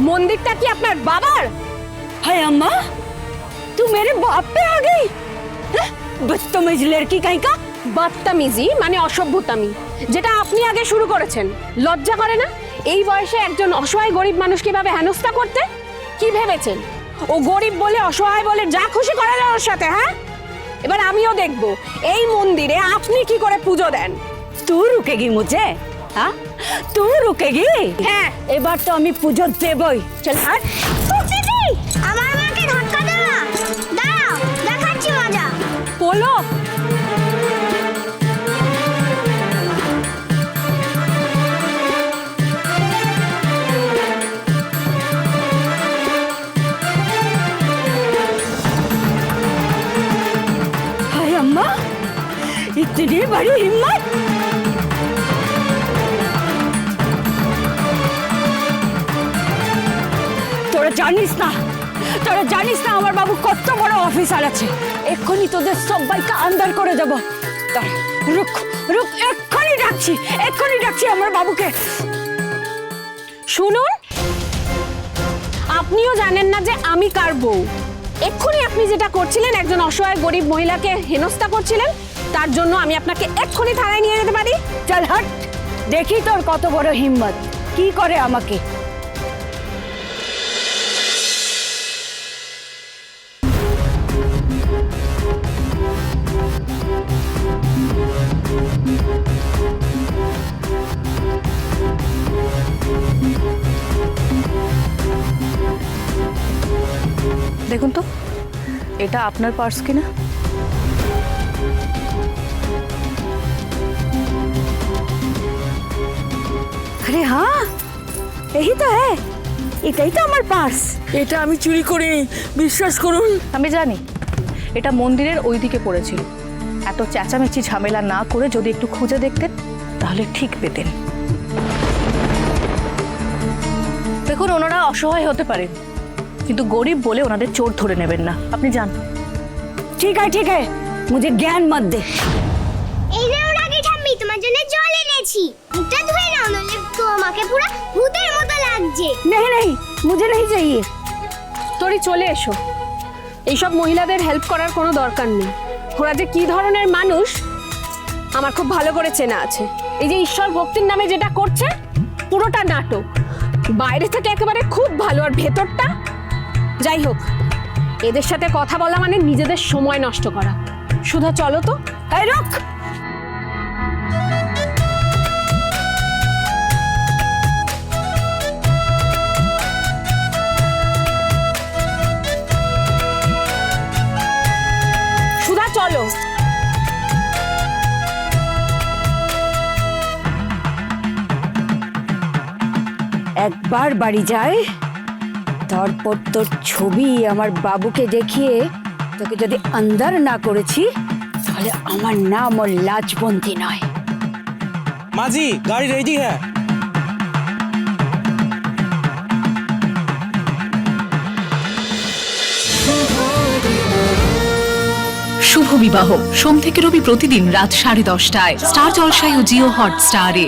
मंदिरটা কি আপনার বাবার? हाय अम्मा, तू मेरे बाप पे आ गई? बदतमीज लड़की कहीं का। বদতমিজি মানে অসভ্যতামি, যেটা আপনি আগে শুরু করেছেন। লজ্জা করে না এই বয়সে একজন অসহায় গরিব মানুষ কিভাবে হেনস্থা করতে? কি ভেবেছেন ও গরিব বলে অসহায় বলে যা খুশি করা যায় ওর সাথে? হ্যাঁ, এবার আমিও দেখব এই মন্দিরে আপনি কি করে পুজো দেন। तू रुकेगी मुझे? हाँ, तू रुकेगी? হ্যাঁ, এবার তো আমি পুজো দেবই। চল হাট। আমার মাকে ধাক্কা দাও না, দাঁড়াও, দেখাচ্ছি মজা। বলো। हाय अम्मा, इतनी बड़ी हिम्मत। তোরা জানিস না, তোরা জানিস না আমার বাবু কত বড় অফিসার আছে। এক্ষুনি তোদের সবাইকে আন্দার করে দেব। দাঁড়া, রুক রুক, এক্ষুনি ডাকছি আমার বাবুকে। শুনুন, আপনিও জানেন না যে আমি কার বউ। এক্ষুনি আপনি যেটা করছিলেন, একজন অসহায় গরিব মহিলাকে হেনস্থা করছিলেন, তার জন্য আমি আপনাকে এক্ষুনি থানায় নিয়ে যেতে পারি। চল হাট, দেখি তোর কত বড় হিম্মত, কি করে আমাকে। দেখুন তো, এটা আপনার পার্স কিনা? আরে হ্যাঁ, এই তো হ্যাঁ, এটাই তো আমার পার্স। এটা আমি চুরি করিনি, বিশ্বাস করুন। আমি জানি এটা মন্দিরের ওই দিকে পড়েছিল। এত চেঁচামেচি ঝামেলা না করে যদি একটু খুঁজে দেখতেন তাহলে ঠিক পেতেন। দেখুন, ওনারা অসহায় হতে পারে, কিন্তু গরিব বলে ওনাদের চোর ধরে নেবেন না। আপনি যান। ঠিক আছে, মুঝে জ্ঞান মত দে। এই নাও রাগি ঠাম্মি, তোমার জন্য জল এনেছি, মুখটা ধুয়ে নাও, নইলে তোমাকে পুরো ভূতের মতো লাগছে। नहीं नहीं, मुझे नहीं चाहिए। তোরই চলে এসো, এইসব মহিলাদের হেল্প করার কোনো দরকার নেই। ওরা যে কি ধরনের মানুষ আমার খুব ভালো করে চেনা আছে। এই যে ঈশ্বর ভক্তির নামে যেটা করছে, পুরোটা নাটক। বাইরে থেকে একেবারে খুব ভালো, আর ভেতরটা। যাই হোক, এদের সাথে কথা বলা মানে নিজেদের সময় নষ্ট করা। সুধা, চলো তো। এই রুক, সুধা চলো। একবার বাড়ি যায়, তারপর তোর ছবি আমার বাবুকে দেখিয়ে তোকে যদি আন্দার না করেছি, তাহলে আমার নাম ও লাজবন্তী নয়। माँ जी, गाड़ी रेडी है। শুভ বিবাহ সোম থেকে রবি প্রতিদিন রাত 10:30টায় স্টার জলসায় ও জিও হটস্টারে।